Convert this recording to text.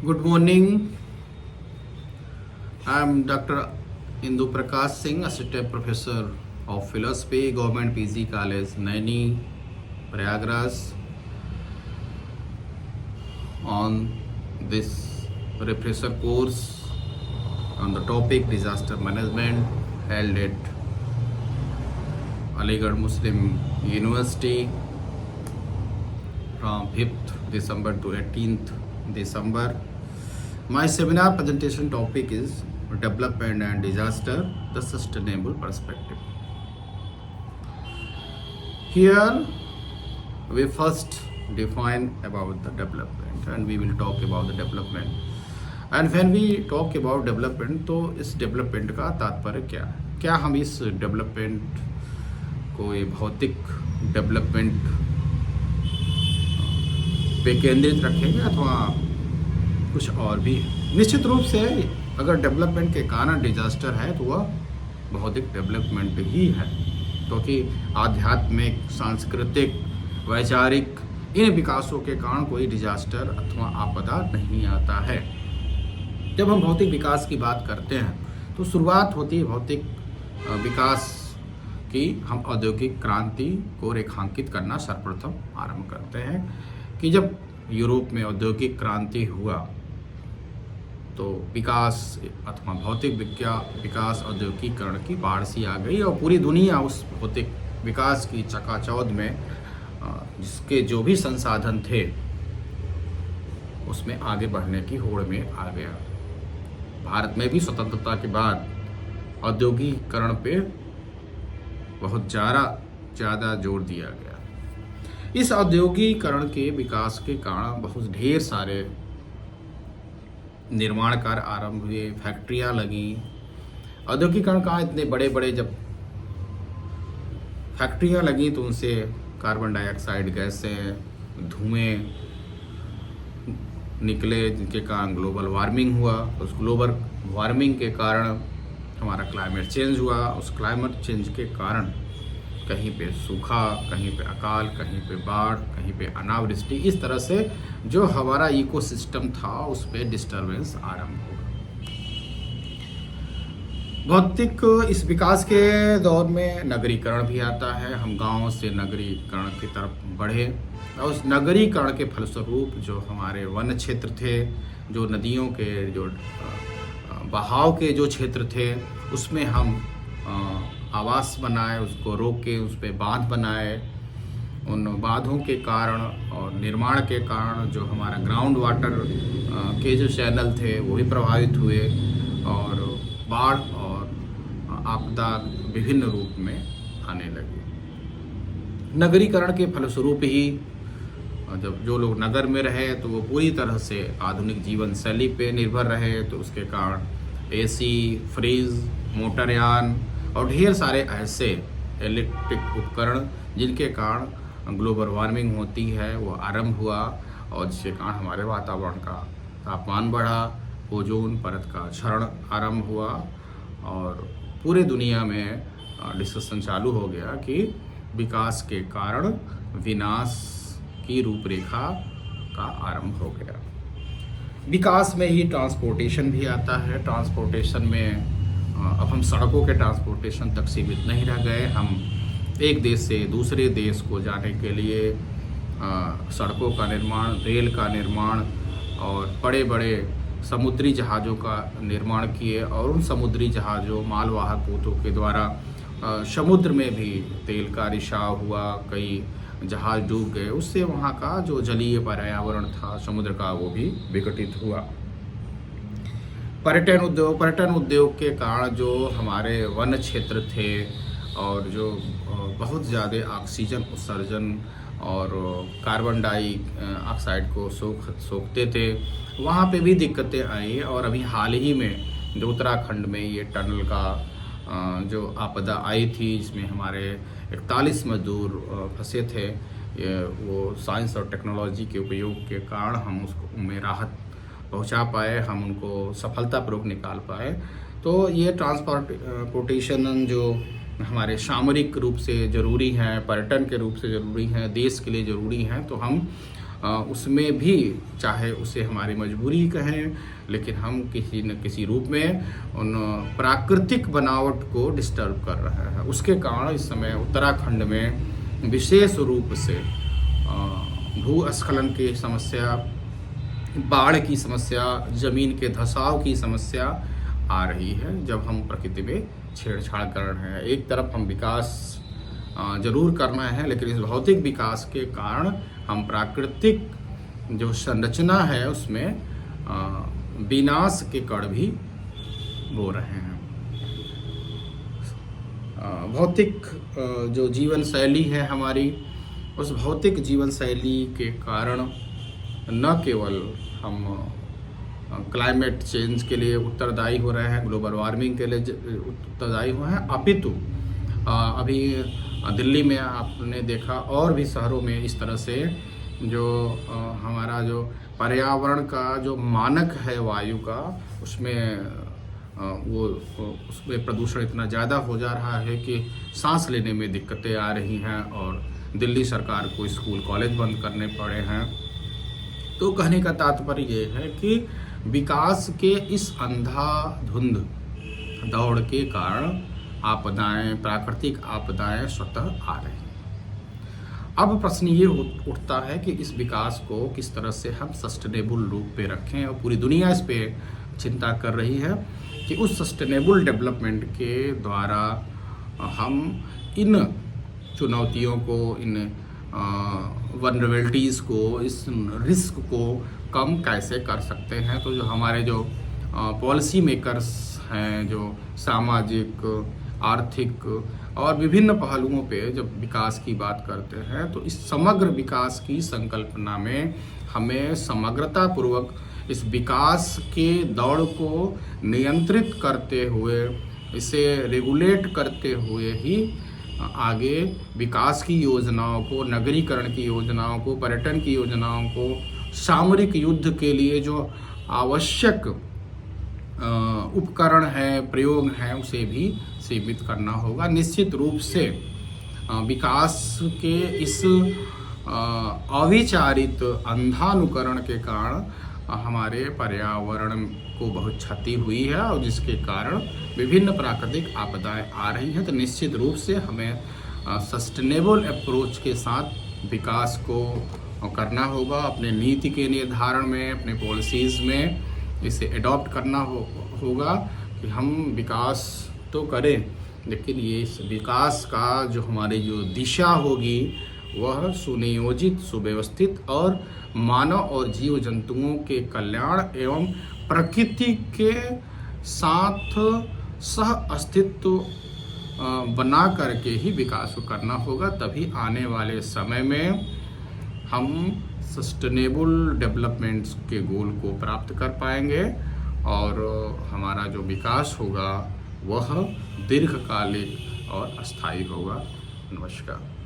Good morning. I am Dr. Indu Prakash Singh, Assistant Professor of Philosophy, Government PG College, Naini, Prayagraj, on this refresher course on the topic disaster management held at Aligarh Muslim University from 5th December to 18th December. My seminar presentation topic is Development and Disaster, the Sustainable Perspective. Here we first define about the development and we will talk about the development. And when we talk about development, तो इस development का तात्पर्य क्या है? क्या हम इस development को ये भौतिक development पे केंद्रित रखेंगे अथवा कुछ और भी? निश्चित रूप से अगर डेवलपमेंट के कारण डिजास्टर है तो वह भौतिक डेवलपमेंट ही है, क्योंकि आध्यात्मिक, सांस्कृतिक, वैचारिक इन विकासों के कारण कोई डिजास्टर अथवा आपदा नहीं आता है। जब हम भौतिक विकास की बात करते हैं तो शुरुआत होती है भौतिक विकास की। हम औद्योगिक क्रांति को रेखांकित करना सर्वप्रथम आरंभ करते हैं कि जब यूरोप में औद्योगिक क्रांति हुआ तो विकास अथवा भौतिक विकास औद्योगिकीकरण की बाढ़ सी आ गई और पूरी दुनिया उस भौतिक विकास की चकाचौंध में जिसके जो भी संसाधन थे उसमें आगे बढ़ने की होड़ में आ गया। भारत में भी स्वतंत्रता के बाद औद्योगिकीकरण पे बहुत ज़्यादा जोर दिया गया। इस औद्योगिकीकरण के विकास के कारण बहुत ढेर सारे निर्माण कार्य आरंभ हुए, फैक्ट्रियां लगी। औद्योगिकीकरण का इतने बड़े बड़े जब फैक्ट्रियां लगी तो उनसे कार्बन डाइऑक्साइड गैसें, धुएं निकले, जिनके कारण ग्लोबल वार्मिंग हुआ। उस ग्लोबल वार्मिंग के कारण हमारा क्लाइमेट चेंज हुआ। उस क्लाइमेट चेंज के कारण कहीं पे सूखा, कहीं पे अकाल, कहीं पे बाढ़, कहीं पे अनावृष्टि, इस तरह से जो हमारा इकोसिस्टम था उस पर डिस्टर्बेंस आरंभ हुआ। भौतिक इस विकास के दौर में नगरीकरण भी आता है। हम गांव से नगरीकरण की तरफ बढ़े और उस नगरीकरण के फलस्वरूप जो हमारे वन क्षेत्र थे, जो नदियों के जो बहाव के जो क्षेत्र थे, उसमें हम आवास बनाए, उसको रोक के उस पर बांध बनाए। उन बांधों के कारण और निर्माण के कारण जो हमारा ग्राउंड वाटर के जो चैनल थे वो भी प्रभावित हुए और बाढ़ और आपदा विभिन्न रूप में आने लगी। नगरीकरण के फलस्वरूप ही जब जो लोग नगर में रहे तो वो पूरी तरह से आधुनिक जीवन शैली पे निर्भर रहे, तो उसके कारण एसी, फ्रिज, मोटरयान और ढेर सारे ऐसे इलेक्ट्रिक उपकरण जिनके कारण ग्लोबल वार्मिंग होती है वो आरंभ हुआ और जिसके कारण हमारे वातावरण का तापमान बढ़ा, ओजोन परत का क्षरण आरंभ हुआ और पूरे दुनिया में डिस्कशन चालू हो गया कि विकास के कारण विनाश की रूपरेखा का आरंभ हो गया। विकास में ही ट्रांसपोर्टेशन भी आता है। ट्रांसपोर्टेशन में अब हम सड़कों के ट्रांसपोर्टेशन तक सीमित नहीं रह गए। हम एक देश से दूसरे देश को जाने के लिए सड़कों का निर्माण, रेल का निर्माण और बड़े बड़े समुद्री जहाज़ों का निर्माण किए और उन समुद्री जहाज़ों, मालवाहक पोतों के द्वारा समुद्र में भी तेल का रिसाव हुआ, कई जहाज़ डूब गए। उससे वहाँ का जो जलीय पर्यावरण था समुद्र का वो भी विघटित हुआ। पर्यटन उद्योग के कारण जो हमारे वन क्षेत्र थे और जो बहुत ज़्यादा ऑक्सीजन उत्सर्जन और कार्बन डाइऑक्साइड को सोखते थे, वहाँ पे भी दिक्कतें आई। और अभी हाल ही में जो उत्तराखंड में ये टनल का जो आपदा आई थी जिसमें हमारे 41 मजदूर फंसे थे, वो साइंस और टेक्नोलॉजी के उपयोग के कारण हम उसको में राहत पहुंचा पाए, हम उनको सफलतापूर्वक निकाल पाए। तो ये ट्रांसपोर्टेशन जो हमारे सामरिक रूप से ज़रूरी हैं, पर्यटन के रूप से ज़रूरी हैं, देश के लिए ज़रूरी हैं, तो हम उसमें भी चाहे उसे हमारी मजबूरी कहें, लेकिन हम किसी न किसी रूप में उन प्राकृतिक बनावट को डिस्टर्ब कर रहे हैं। उसके कारण इस समय उत्तराखंड में विशेष रूप से भूस्खलन की समस्या, बाढ़ की समस्या, ज़मीन के धंसाव की समस्या आ रही है जब हम प्रकृति में छेड़छाड़ कर रहे हैं। एक तरफ हम विकास जरूर करना है, लेकिन इस भौतिक विकास के कारण हम प्राकृतिक जो संरचना है उसमें विनाश के कण भी बो रहे हैं। भौतिक जो जीवन शैली है हमारी, उस भौतिक जीवन शैली के कारण न केवल हम क्लाइमेट चेंज के लिए उत्तरदायी हो रहे हैं, ग्लोबल वार्मिंग के लिए उत्तरदायी हुए हैं, अपितु अभी दिल्ली में आपने देखा और भी शहरों में इस तरह से जो हमारा जो पर्यावरण का जो मानक है वायु का, उसमें प्रदूषण इतना ज़्यादा हो जा रहा है कि सांस लेने में दिक्कतें आ रही हैं और दिल्ली सरकार को स्कूल कॉलेज बंद करने पड़े हैं। तो कहने का तात्पर्य ये है कि विकास के इस अंधाधुंध दौड़ के कारण आपदाएं, प्राकृतिक आपदाएं स्वतः आ रही हैं। अब प्रश्न ये उठता है कि इस विकास को किस तरह से हम सस्टेनेबल रूप पे रखें, और पूरी दुनिया इस पे चिंता कर रही है कि उस सस्टेनेबल डेवलपमेंट के द्वारा हम इन चुनौतियों को, इन वनरेबिलिटीज़ को, इस रिस्क को कम कैसे कर सकते हैं। तो जो हमारे जो पॉलिसी मेकर्स हैं, जो सामाजिक, आर्थिक और विभिन्न पहलुओं पे जब विकास की बात करते हैं, तो इस समग्र विकास की संकल्पना में हमें समग्रता पूर्वक इस विकास के दौड़ को नियंत्रित करते हुए, इसे रेगुलेट करते हुए ही आगे विकास की योजनाओं को, नगरीकरण की योजनाओं को, पर्यटन की योजनाओं को, सामरिक युद्ध के लिए जो आवश्यक उपकरण है, प्रयोग हैं, उसे भी सीमित करना होगा। निश्चित रूप से विकास के इस अविचारित अंधानुकरण के कारण हमारे पर्यावरण को बहुत क्षति हुई है और जिसके कारण विभिन्न प्राकृतिक आपदाएं आ रही हैं। तो निश्चित रूप से हमें सस्टेनेबल अप्रोच के साथ विकास को करना होगा। अपने नीति के निर्धारण में, अपने पॉलिसीज़ में इसे एडॉप्ट करना होगा कि हम विकास तो करें, लेकिन ये इस विकास का जो हमारी जो दिशा होगी वह सुनियोजित, सुव्यवस्थित और मानव और जीव जंतुओं के कल्याण एवं प्रकृति के साथ सह अस्तित्व बना करके ही विकास को करना होगा। तभी आने वाले समय में हम सस्टेनेबल डेवलपमेंट्स के गोल को प्राप्त कर पाएंगे और हमारा जो विकास होगा वह दीर्घकालिक और अस्थायी होगा। नमस्कार।